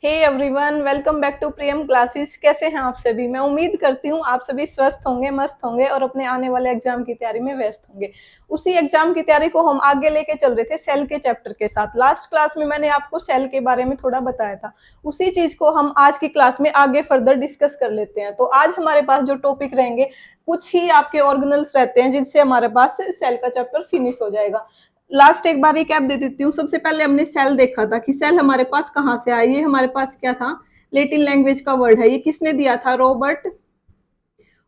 Hey everyone, welcome back to Priyam classes. कैसे हैं आप सभी? मैं उम्मीद करती हूँ आप सभी स्वस्थ होंगे, मस्त होंगे और अपने आने वाले एग्जाम की तैयारी में व्यस्त होंगे। उसी एग्जाम की तैयारी को हम आगे लेके चल रहे थे सेल के चैप्टर के साथ। लास्ट क्लास में मैंने आपको सेल के बारे में थोड़ा बताया था, उसी चीज को हम आज की क्लास में आगे फर्दर डिस्कस कर लेते हैं। तो आज हमारे पास जो टॉपिक रहेंगे, कुछ ही आपके ऑर्गेनल्स रहते हैं जिनसे हमारे पास सेल का चैप्टर फिनिश हो जाएगा। लास्ट एक बार रिकैप दे देती हूँ। सबसे पहले हमने सेल देखा था कि सेल हमारे पास कहाँ से आया। ये हमारे पास क्या था, लैटिन लैंग्वेज का वर्ड है। ये किसने दिया था? रॉबर्ट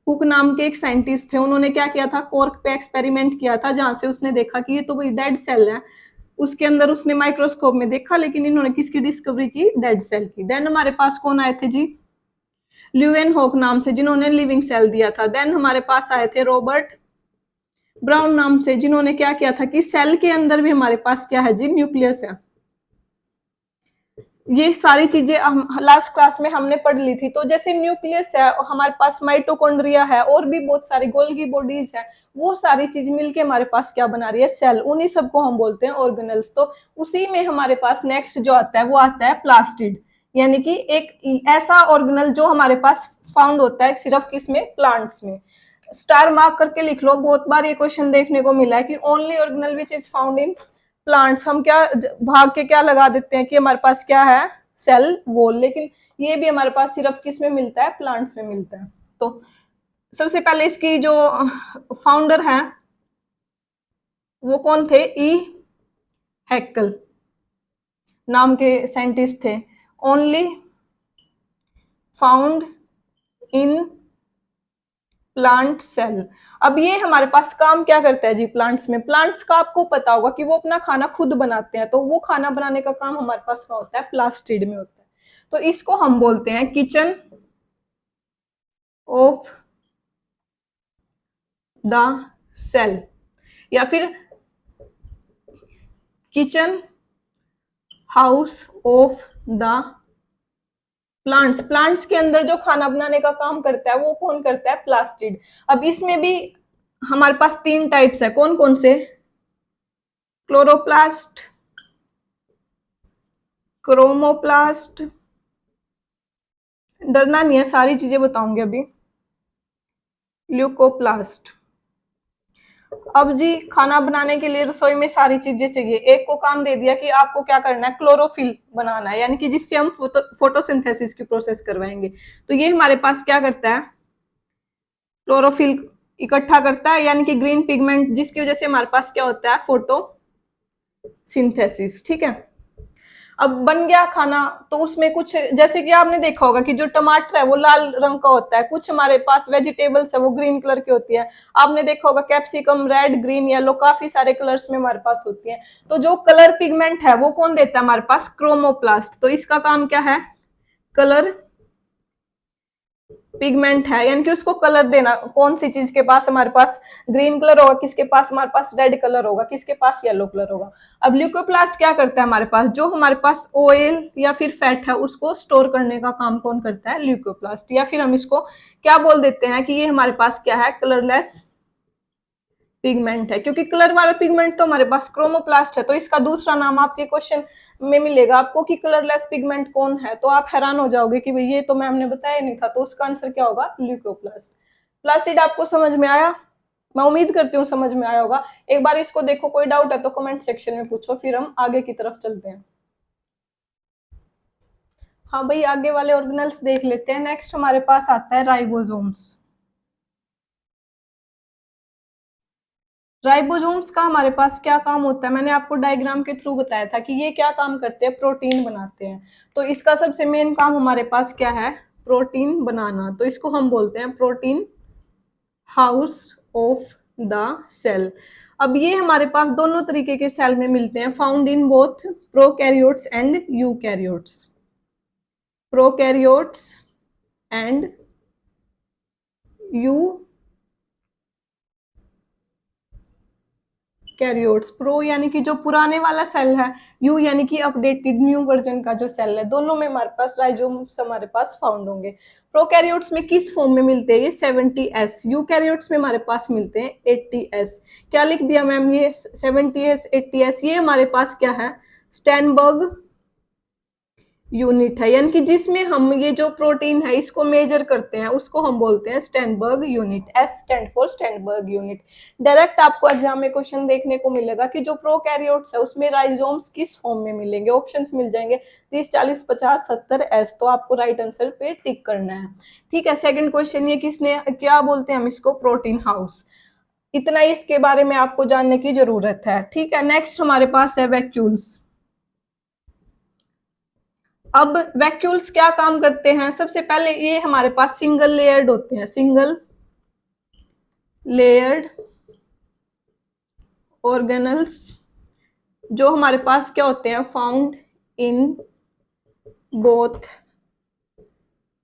हुक नाम के एक साइंटिस्ट थे। उन्होंने क्या किया था, कॉर्क पे एक्सपेरिमेंट किया था, जहां से उसने देखा कि ये तो भाई डेड सेल है। उसके अंदर उसने माइक्रोस्कोप में देखा, लेकिन इन्होंने किसकी डिस्कवरी की? डेड सेल की। देन हमारे पास कौन आए थे जी? ल्यूएन हॉक नाम से, जिन्होंने लिविंग सेल दिया था। देन हमारे पास आए थे रॉबर्ट ब्राउन नाम से, जिन्होंने क्या किया था कि सेल के अंदर भी हमारे पास क्या है जी? न्यूक्लियस है। ये सारी चीजें हम लास्ट क्लास में हमने पढ़ ली थी। तो जैसे न्यूक्लियस है, हमारे पास माइटोकॉन्ड्रिया है और भी बहुत सारी गोल्गी बॉडीज है, वो सारी चीज मिलके हमारे पास क्या बना रही है? सेल। उन्हीं सबको हम बोलते हैं ऑर्गेनल्स। तो उसी में हमारे पास नेक्स्ट जो आता है वो आता है प्लास्टिड, यानी कि एक ऐसा ऑर्गेनल जो हमारे पास फाउंड होता है सिर्फ किसमें? प्लांट्स में। स्टार मार्क करके लिख लो, बहुत बार ये क्वेश्चन देखने को मिला है कि only organelle which is found in plants. हम क्या भाग के क्या लगा देते हैं कि हमारे पास क्या है? Cell wall. लेकिन ये भी हमारे पास सिर्फ किस में मिलता है? प्लांट्स में मिलता है। तो सबसे पहले इसकी जो फाउंडर है वो कौन थे? ई हैक्कल नाम के साइंटिस्ट थे। Only found in plant cell. अब ये हमारे पास काम क्या करता है जी प्लांट्स में? प्लांट्स का आपको पता होगा कि वो अपना खाना खुद बनाते हैं, तो वो खाना बनाने का काम हमारे पास क्या होता है? प्लास्टिड में होता है। तो इसको हम बोलते हैं किचन ऑफ द सेल, या फिर kitchen house of the plants. Plants के अंदर जो खाना बनाने का काम करता है वो कौन करता है? प्लास्टिड। अब इसमें भी हमारे पास तीन टाइप्स है। कौन कौन से? क्लोरोप्लास्ट, क्रोमोप्लास्ट, डरना नहीं है, सारी चीजें बताऊंगी अभी, ल्यूकोप्लास्ट। अब जी खाना बनाने के लिए रसोई में सारी चीजें चाहिए। एक को काम दे दिया कि आपको क्या करना है? क्लोरोफिल बनाना है, यानी कि जिससे हम फोटोसिंथेसिस की प्रोसेस करवाएंगे। तो ये हमारे पास क्या करता है? क्लोरोफिल इकट्ठा करता है, यानी कि ग्रीन पिगमेंट, जिसकी वजह से हमारे पास क्या होता है? Photo synthesis. ठीक है। अब बन गया खाना, तो उसमें कुछ जैसे कि आपने देखा होगा कि जो टमाटर है वो लाल रंग का होता है, कुछ हमारे पास वेजिटेबल्स है वो ग्रीन कलर की होती है। आपने देखा होगा कैप्सिकम रेड, ग्रीन, येलो, काफी सारे कलर्स में हमारे पास होती है। तो जो कलर पिगमेंट है वो कौन देता है हमारे पास? क्रोमोप्लास्ट। तो इसका काम क्या है? कलर पिगमेंट है, यानी कि उसको कलर देना। कौन सी चीज के पास हमारे पास ग्रीन कलर होगा, किसके पास हमारे पास रेड कलर होगा, किसके पास येलो कलर होगा। अब ल्यूकोप्लास्ट क्या करता है हमारे पास? जो हमारे पास ऑयल या फिर फैट है उसको स्टोर करने का काम कौन करता है? ल्यूकोप्लास्ट। या फिर हम इसको क्या बोल देते हैं कि ये हमारे पास क्या है? कलरलेस पिगमेंट है, क्योंकि कलर वाला पिगमेंट तो हमारे पास क्रोमोप्लास्ट है। तो इसका दूसरा नाम आपके क्वेश्चन में मिलेगा आपको कि कलरलेस पिगमेंट कौन है। तो आप हैरान हो जाओगे कि भाई ये तो मैम ने बताया नहीं था। तो उसका आंसर क्या होगा? ल्यूकोप्लास्ट। प्लास्टिड आपको समझ में आया? मैं उम्मीद करती हूँ समझ में आया होगा। एक बार इसको देखो, कोई डाउट है तो कमेंट सेक्शन में पूछो, फिर हम आगे की तरफ चलते हैं। हाँ भाई, आगे वाले ऑर्गेनल्स देख लेते हैं। नेक्स्ट हमारे पास आता है राइबोसोम्स। राइबोसोम्स का हमारे पास क्या काम होता है? मैंने आपको डायग्राम के थ्रू बताया था कि ये क्या काम करते हैं? प्रोटीन बनाते हैं। तो इसका सबसे मेन काम हमारे पास क्या है? प्रोटीन बनाना। तो इसको हम बोलते हैं protein house of the cell. अब ये हमारे पास दोनों तरीके के सेल में मिलते हैं, found in both prokaryotes and eukaryotes. Prokaryotes and you karyotes. Pro यानी कि जो पुराने वाला सेल है, यू यानी कि अपडेटेड न्यू वर्जन का जो सेल है। दोनों में हमारे पास राइजोम्स हमारे पास फाउंड होंगे। प्रोकैरियोट्स में किस फॉर्म में मिलते हैं? ये 70s। यूकैरियोट्स में हमारे पास मिलते हैं 80s। क्या लिख दिया मैम? ये 70s 80s। ये हमारे पास क्या है? स्टेनबर्ग यूनिट है, यानी कि जिसमें हम ये जो प्रोटीन है इसको मेजर करते हैं उसको हम बोलते हैं Steinberg unit. S stand for Steinberg unit. Direct आपको एग्जाम में क्वेश्चन देखने को मिलेगा कि जो प्रोकैरियोट्स है उसमें राइजोम्स किस फॉर्म में मिलेंगे, ऑप्शंस मिल जाएंगे 30, 40, 50, 70 एस। तो आपको राइट आंसर पे टिक करना है। ठीक है, सेकंड क्वेश्चन ये किसने, क्या बोलते हैं हम इसको, प्रोटीन हाउस। इतना ही इसके बारे में आपको जानने की जरूरत है। ठीक है, नेक्स्ट हमारे पास है वैक्यूल्स। अब वैक्यूल्स क्या काम करते हैं, सबसे पहले ये हमारे पास सिंगल लेयर्ड होते हैं, सिंगल लेयर्ड ऑर्गेनल्स जो हमारे पास क्या होते हैं, found in both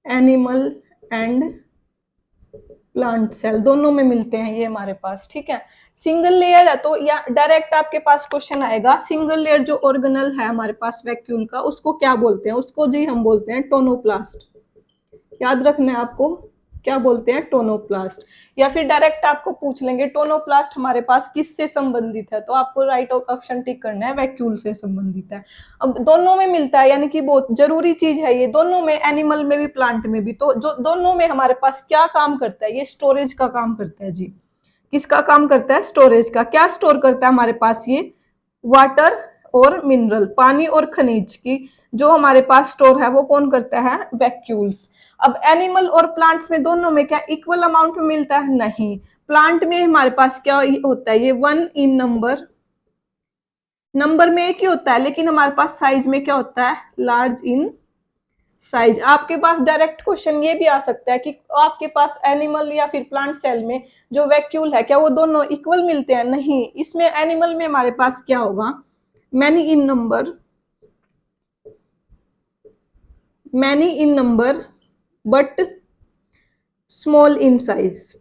animal and plant cell, दोनों में मिलते हैं ये हमारे पास। ठीक है, सिंगल लेयर है तो या डायरेक्ट आपके पास क्वेश्चन आएगा सिंगल लेयर जो ऑर्गेनल है हमारे पास वैक्यूल का उसको क्या बोलते हैं, उसको जी हम बोलते हैं टोनोप्लास्ट। याद रखना है आपको, क्या बोलते हैं, टोनोप्लास्ट। या फिर डायरेक्ट आपको पूछ लेंगे टोनोप्लास्ट हमारे पास किससे संबंधित है, तो आपको राइट ऑप्शन टिक करना है, वैक्यूल से संबंधित है। अब दोनों में मिलता है, यानी कि बहुत जरूरी चीज है ये, दोनों में, एनिमल में भी प्लांट में भी। तो जो दोनों में हमारे पास क्या काम करता है, ये स्टोरेज का काम करता है जी। किसका काम करता है, स्टोरेज का। क्या स्टोर करता है हमारे पास ये, वाटर और मिनरल, पानी और खनिज की जो हमारे पास स्टोर है वो कौन करता है, वैक्यूल्स। अब एनिमल और प्लांट्स में दोनों में क्या इक्वल अमाउंट में मिलता है, नहीं। प्लांट में हमारे पास क्या होता है, ये 1 इन नंबर, नंबर में एक ही होता है, लेकिन हमारे पास साइज में क्या होता है, लार्ज इन साइज। आपके पास डायरेक्ट क्वेश्चन ये भी आ सकता है कि आपके पास एनिमल या फिर प्लांट सेल में जो वैक्यूल है क्या वो दोनों इक्वल मिलते हैं, नहीं। इसमें एनिमल में हमारे पास क्या होगा, many in number, many in number but small in size.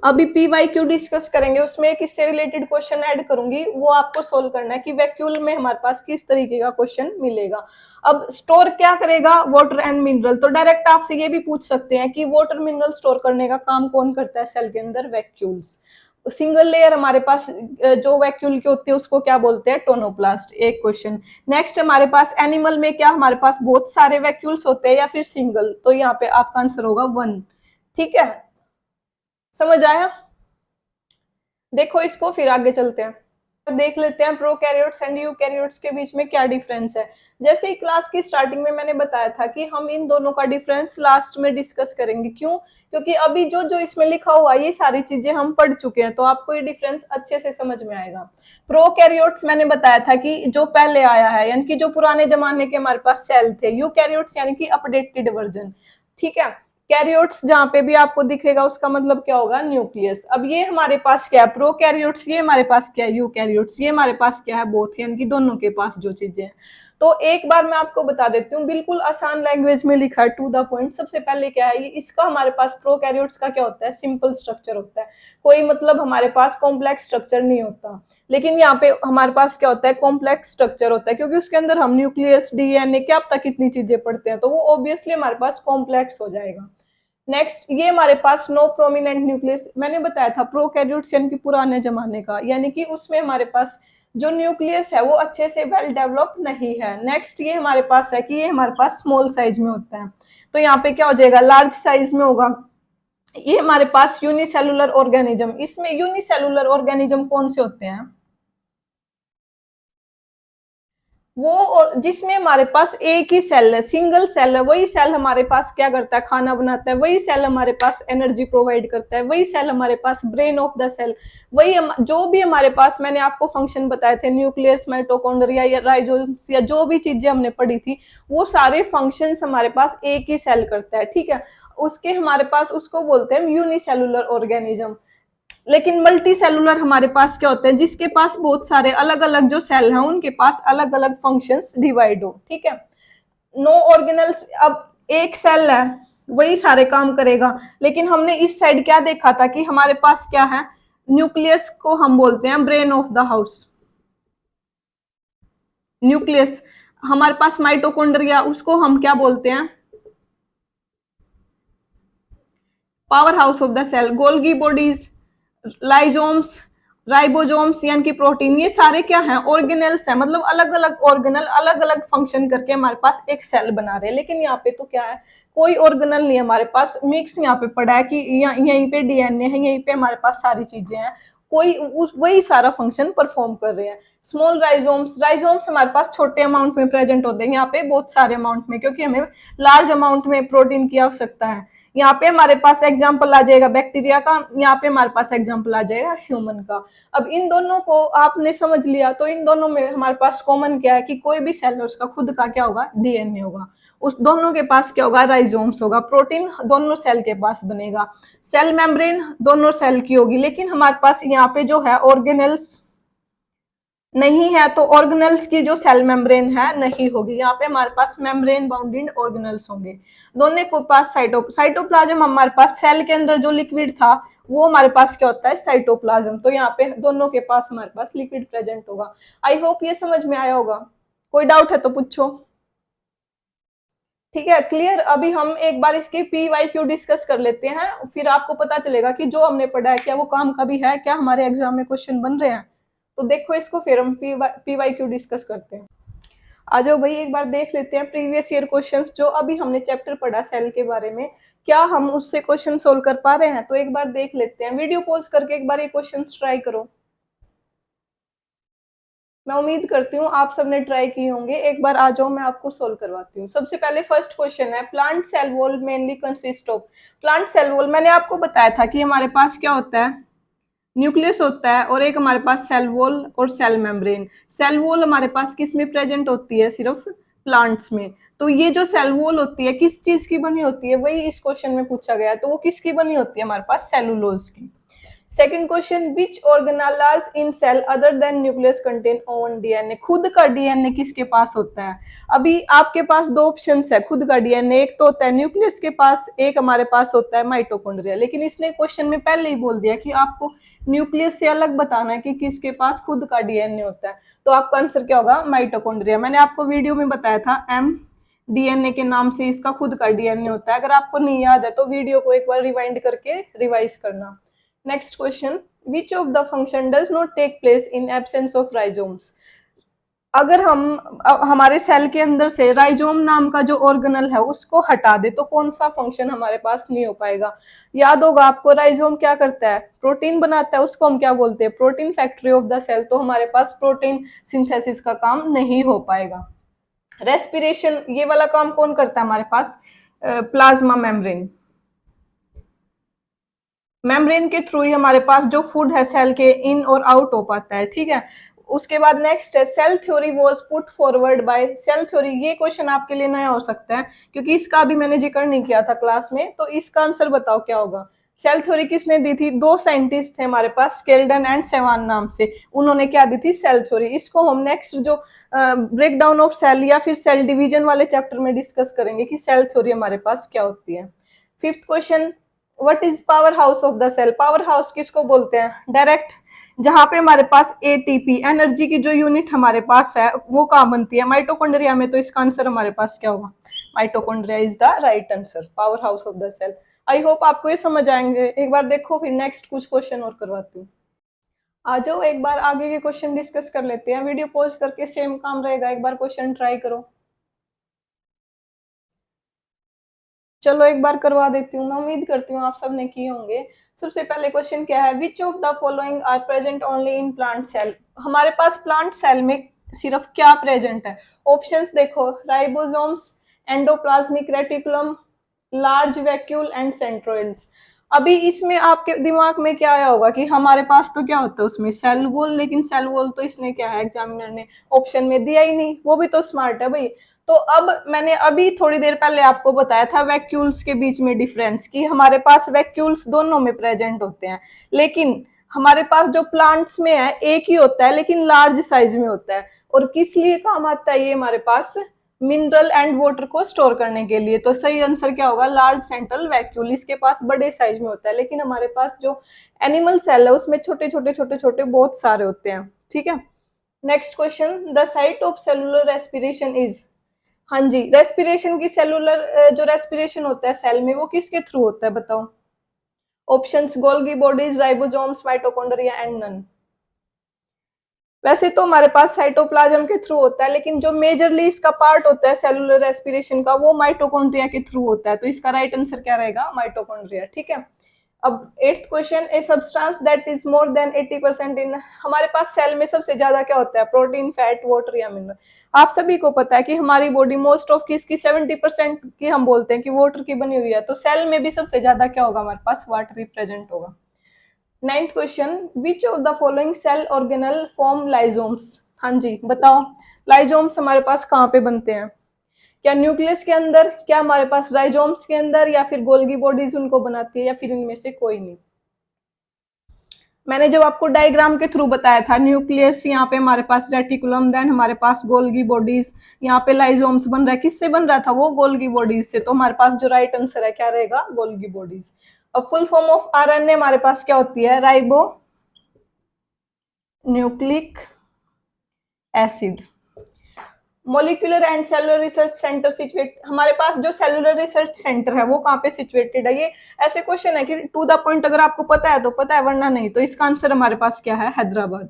अभी PYQ डिस्कस करेंगे, उसमें एक इससे रिलेटेड क्वेश्चन ऐड करूंगी, वो आपको सोल्व करना है कि वैक्यूल में हमारे पास किस तरीके का क्वेश्चन मिलेगा। अब स्टोर क्या करेगा, वाटर एंड मिनरल। तो डायरेक्ट आपसे ये भी पूछ सकते हैं कि वाटर मिनरल स्टोर करने का काम कौन करता है सेल के अंदर, वैक्यूल्स। सिंगल लेयर हमारे पास जो वैक्यूल की होती है उसको क्या बोलते हैं, टोनोप्लास्ट। एक क्वेश्चन। नेक्स्ट हमारे पास एनिमल में क्या हमारे पास बहुत सारे वैक्यूल्स होते हैं या फिर सिंगल, तो यहाँ पे आपका आंसर होगा 1। ठीक है, समझ आया। देखो इसको फिर आगे चलते हैं, देख लेते हैं प्रोकैरियोट्स एंड यूकैरियोट्स के बीच में क्या डिफरेंस है। जैसे ही क्लास की स्टार्टिंग में मैंने बताया था कि हम इन दोनों का डिफरेंस लास्ट में डिस्कस करेंगे। क्यों, क्योंकि अभी जो जो इसमें लिखा हुआ ये सारी चीजें हम पढ़ चुके हैं, तो आपको ये डिफरेंस अच्छे से समझ में आएगा। प्रोकैरियोट्स मैंने बताया था कि जो पहले आया है, यानी कि जो पुराने जमाने के हमारे पास सेल थे। यूकैरियोट्स यानी कि अपडेटेड वर्जन। ठीक है, कैरियोट्स जहां पे भी आपको दिखेगा उसका मतलब क्या होगा, न्यूक्लियस। अब ये हमारे पास क्या है, प्रोकैरियोट्स, ये हमारे पास क्या है, यूकैरियोट्स। ये हमारे पास क्या है, बोथ, यानी कि दोनों के पास जो चीजें हैं। तो एक बार मैं आपको बता देती हूँ, बिल्कुल आसान लैंग्वेज में लिखा है, टू द पॉइंट। सबसे पहले क्या है, ये इसका हमारे पास प्रोकैरियोट्स का क्या होता है, सिंपल स्ट्रक्चर होता है, कोई मतलब हमारे पास कॉम्प्लेक्स स्ट्रक्चर नहीं होता। लेकिन यहाँ पे हमारे पास क्या होता है, कॉम्प्लेक्स स्ट्रक्चर होता है, क्योंकि उसके अंदर हम न्यूक्लियस, डीएनए, क्या अब तक कितनी चीजें पढ़ते हैं, तो वो ऑब्वियसली हमारे पास कॉम्प्लेक्स हो जाएगा। नेक्स्ट, ये हमारे पास नो प्रोमिनेंट न्यूक्लियस। मैंने बताया था प्रोकैरियोट्स यानी कि पुराने जमाने का, यानी कि उसमें हमारे पास जो न्यूक्लियस है वो अच्छे से वेल डेवलप नहीं है। नेक्स्ट, ये हमारे पास है कि ये हमारे पास स्मॉल साइज में होता है, तो यहाँ पे क्या हो जाएगा, लार्ज साइज में होगा। ये हमारे पास यूनिसेलुलर ऑर्गेनिज्म। इसमें यूनिसेलुलर ऑर्गेनिज्म कौन से होते हैं, वो और जिसमें हमारे पास एक ही सेल है, सिंगल सेल है। वही सेल हमारे पास क्या करता है, खाना बनाता है। वही सेल हमारे पास एनर्जी प्रोवाइड करता है। वही सेल हमारे पास ब्रेन ऑफ द सेल। वही जो भी हमारे पास मैंने आपको फंक्शन बताए थे, न्यूक्लियस, माइटोकॉन्ड्रिया या राइजोम्स या जो भी चीजें हमने पढ़ी थी, वो सारे फंक्शंस हमारे पास एक ही सेल करता है। ठीक है, उसके हमारे पास उसको बोलते हैं यूनिसेलुलर ऑर्गेनिज्म। लेकिन मल्टी सेलुलर हमारे पास क्या होते हैं, जिसके पास बहुत सारे अलग अलग जो सेल हैं उनके पास अलग अलग फंक्शंस डिवाइड हो। ठीक है, नो ऑर्गेनल्स, अब एक सेल है वही सारे काम करेगा। लेकिन हमने इस साइड क्या देखा था कि हमारे पास क्या है, न्यूक्लियस को हम बोलते हैं brain of the house. Nucleus, हमारे पास माइटोकॉन्ड्रिया, उसको हम क्या बोलते हैं, power house of the cell. Golgi bodies, lysosomes, ribosomes यानी कि प्रोटीन, ये सारे क्या हैं, ऑर्गेनेल्स हैं, मतलब अलग अलग ऑर्गेनल अलग अलग फंक्शन करके हमारे पास एक सेल बना रहे हैं। लेकिन यहाँ पे तो क्या है, कोई ऑर्गेनल नहीं है हमारे पास, मिक्स यहाँ पे पड़ा है कि यहीं पे डीएनए है, यहीं पे हमारे पास सारी चीजें हैं, कोई उस वही सारा फंक्शन परफॉर्म कर रहे हैं। स्मॉल राइजोम्स, राइजोम्स हमारे पास छोटे अमाउंट में प्रेजेंट होते हैं, यहाँ पे बहुत सारे अमाउंट में, क्योंकि हमें लार्ज अमाउंट में प्रोटीन की आवश्यकता है। यहाँ पे हमारे पास एग्जाम्पल आ जाएगा बैक्टीरिया का, यहाँ पे हमारे पास एग्जाम्पल आ जाएगा ह्यूमन का। अब इन दोनों को आपने समझ लिया, तो इन दोनों में हमारे पास कॉमन क्या है कि कोई भी सेल है उसका खुद का क्या होगा, डीएनए होगा। उस दोनों के पास क्या होगा, राइजोम्स होगा। प्रोटीन दोनों सेल के पास बनेगा। सेल मेम्ब्रेन दोनों सेल की होगी। लेकिन हमारे पास यहाँ पे जो है ऑर्गेनेल्स नहीं है, तो ऑर्गेनेल्स की जो सेल मेम्ब्रेन है नहीं होगी। यहाँ पे हमारे पास मेम्ब्रेन बाउंडेड ऑर्गेनेल्स होंगे। दोनों के पास साइटोप्लाज्म, हमारे पास सेल के अंदर जो लिक्विड था वो हमारे पास क्या होता है, साइटोप्लाज्म। तो यहाँ पे दोनों के पास हमारे पास लिक्विड प्रेजेंट होगा। आई होप ये समझ में आया होगा। कोई डाउट है तो पूछो। ठीक है, क्लियर। अभी हम एक बार इसके पी वाई क्यू डिस्कस कर लेते हैं, फिर आपको पता चलेगा कि जो हमने पढ़ा है क्या वो काम का भी है, क्या हमारे एग्जाम में क्वेश्चन बन रहे हैं। तो देखो इसको, फिर हम पी वाई क्यू डिस्कस करते हैं। आ जाओ भाई, एक बार देख लेते हैं प्रीवियस ईयर क्वेश्चंस जो अभी हमने चैप्टर पढ़ा सेल के बारे में, क्या हम उससे क्वेश्चन सोल्व कर पा रहे हैं। तो एक बार देख लेते हैं, वीडियो पॉज करके एक बार ये क्वेश्चन ट्राई करो। मैं उम्मीद करती हूँ आप सबने ट्राई किए होंगे। एक बार आ जाओ, मैं आपको सोल्व करवाती हूँ। सबसे पहले फर्स्ट क्वेश्चन है, plant cell wall mainly consist of. Plant cell wall मैंने आपको बताया था कि हमारे पास क्या होता है, न्यूक्लियस होता है, और एक हमारे पास सेल वॉल और सेल मेम्ब्रेन। सेल वॉल हमारे पास किस में प्रेजेंट होती है, सिर्फ प्लांट्स में। तो ये जो सेल वॉल होती है किस चीज की बनी होती है, वही इस क्वेश्चन में पूछा गया है। तो वो किसकी बनी होती है, हमारे पास सेलुलोज की। Second question, which organelles in cell other than nucleus contain own DNA. खुद का डीएनए किसके पास होता है। अभी आपके पास दो ऑप्शंस है खुद का डीएनए, एक तो होता है न्यूक्लियस के पास, एक हमारे पास होता है माइटोकॉन्ड्रिया। लेकिन इसने क्वेश्चन में पहले ही बोल दिया कि आपको न्यूक्लियस से अलग बताना है कि किसके पास खुद का डीएनए होता है। तो आपका आंसर क्या होगा, माइटोकॉन्ड्रिया। मैंने आपको वीडियो में बताया था एम डीएनए के नाम से इसका खुद का डीएनए होता है। अगर आपको नहीं याद है तो वीडियो को एक बार रिवाइंड करके रिवाइज करना। Next question, which of the function does not take place in absence of rhizomes. अगर हम हमारे सेल के अंदर से राइजोम नाम का जो ऑर्गेनल है उसको हटा दे तो कौन सा फंक्शन हमारे पास नहीं हो पाएगा। याद होगा आपको, राइजोम क्या करता है, प्रोटीन बनाता है, उसको हम क्या बोलते हैं, protein factory of the cell. तो हमारे पास प्रोटीन सिंथेसिस का काम नहीं हो पाएगा। रेस्पिरेशन, ये वाला काम कौन करता है हमारे पास, प्लाज्मा मेम्ब्रेन। मेम्ब्रेन के थ्रू ही हमारे पास जो फूड है सेल के इन और आउट हो पाता है। ठीक है, उसके बाद नेक्स्ट है, cell theory was put forward by. Cell theory, ये क्वेश्चन आपके लिए नया हो सकता है क्योंकि इसका भी मैंने जिक्र नहीं किया था क्लास में। तो इसका आंसर बताओ क्या होगा। सेल थ्योरी किसने दी थी, दो साइंटिस्ट थे हमारे पास, स्केल्डन एंड सेवान नाम से। उन्होंने क्या दी थी, सेल थ्योरी। इसको हम नेक्स्ट जो ब्रेकडाउन ऑफ सेल या फिर सेल डिवीजन वाले चैप्टर में डिस्कस करेंगे कि सेल थ्योरी हमारे पास क्या होती है। Fifth question, what is power house of the cell. Power house किसको बोलते हैं, डायरेक्ट जहां पे हमारे पास एटीपी एनर्जी की जो यूनिट हमारे पास है वो कहाँ बनती है, माइटोकॉन्ड्रिया में। तो इसका आंसर हमारे पास क्या होगा, mitochondria is the right answer, power house of the cell. I hope आपको ये समझ आएंगे। एक बार देखो, फिर नेक्स्ट कुछ क्वेश्चन और करवाती हूँ। आ जाओ, एक बार आगे के क्वेश्चन डिस्कस कर लेते हैं। वीडियो पॉज करके सेम काम रहेगा, एक बार क्वेश्चन ट्राई करो। चलो एक बार करवा देती हूँ, मैं उम्मीद करती हूँ आप सबने किए होंगे। सबसे पहले क्वेश्चन क्या है, which of the following are present only in plant cell. हमारे पास प्लांट सेल में सिर्फ क्या प्रेजेंट है। ऑप्शंस देखो, ribosomes, endoplasmic reticulum, large vacuole and centrioles. अभी इसमें आपके दिमाग में क्या आया होगा कि हमारे पास तो क्या होता है उसमें, सेल वॉल। लेकिन सेल वॉल तो इसने क्या है, एग्जामिनर ने ऑप्शन में दिया ही नहीं। वो भी तो स्मार्ट है भाई। तो अब मैंने अभी थोड़ी देर पहले आपको बताया था वैक्यूल्स के बीच में डिफरेंस, कि हमारे पास वैक्यूल्स दोनों में प्रेजेंट होते हैं। लेकिन हमारे पास जो प्लांट्स में है एक ही होता है, लेकिन लार्ज साइज में होता है। और किस लिए काम आता है ये हमारे पास, मिनरल एंड वाटर को स्टोर करने के लिए। तो सही आंसर क्या होगा, लार्ज सेंट्रल वैक्यूल। इसके पास बड़े साइज में होता है, लेकिन हमारे पास जो एनिमल सेल है उसमें छोटे छोटे छोटे छोटे बहुत सारे होते हैं। ठीक है, next question, the site of cellular respiration is. हाँ जी, रेस्पिरेशन की सेलुलर जो रेस्पिरेशन होता है सेल में वो किसके थ्रू होता है बताओ। Options, Golgi bodies, ribosomes, mitochondria and none. वैसे तो हमारे पास साइटोप्लाज्म के थ्रू होता है, लेकिन जो मेजरली इसका पार्ट होता है सेलुलर रेस्पिरेशन का, वो माइटोकॉन्ड्रिया के थ्रू होता है। तो इसका राइट आंसर क्या रहेगा? माइटोकॉन्ड्रिया। ठीक है। अब 8th question, a substance that is more than 80% इन, हमारे पास सेल में सबसे ज्यादा क्या होता है? प्रोटीन, फैट, वाटर या मिनरल। आप सभी को पता है कि हमारी बॉडी मोस्ट ऑफ किसकी 70% की हम बोलते हैं कि वाटर की बनी हुई है, तो सेल में भी सबसे ज्यादा क्या होगा? हमारे पास वाटर ही प्रेजेंट होगा। 9th question, which of the following cell organelle form lysosomes? हाँ जी बताओ, लाइजोम्स हमारे पास कहाँ पे बनते हैं? क्या न्यूक्लियस के अंदर, क्या हमारे पास राइजोम्स के अंदर, या फिर गोल्गी बॉडीज उनको बनाती है, या फिर इनमें से कोई नहीं? मैंने जब आपको डायग्राम के थ्रू बताया था, न्यूक्लियस यहाँ पे हमारे पास रेटिकुलम, देन हमारे पास गोल्गी बॉडीज, यहाँ पे लाइजोम्स बन रहा है, किससे बन रहा था? वो गोल्गी बॉडीज से। तो हमारे पास जो राइट आंसर है क्या रहेगा? Golgi bodies. अब फुल फॉर्म ऑफ आरएनए हमारे पास क्या होती है? Ribo nucleic acid. Molecular and cellular research centre situate, हमारे पास जो सेलुलर रिसर्च सेंटर है वो कहाँ पे सिचुएटेड है? ये ऐसे क्वेश्चन है कि टू द पॉइंट अगर आपको पता है तो पता है, वरना नहीं। तो इसका आंसर हमारे पास क्या है? Hyderabad.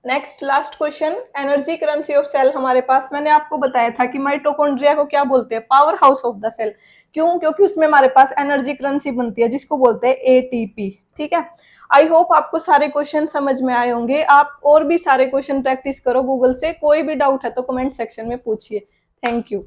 Next last question, energy currency of cell. हमारे पास मैंने आपको बताया था कि माइटोकॉन्ड्रिया को क्या बोलते हैं? Power house of the cell. क्यों? क्योंकि उसमें हमारे पास एनर्जी करेंसी बनती है जिसको बोलते हैं एटीपी। ठीक है। आई होप आपको सारे क्वेश्चन समझ में आए होंगे। आप और भी सारे क्वेश्चन प्रैक्टिस करो गूगल से। कोई भी डाउट है तो कमेंट सेक्शन में पूछिए। Thank you.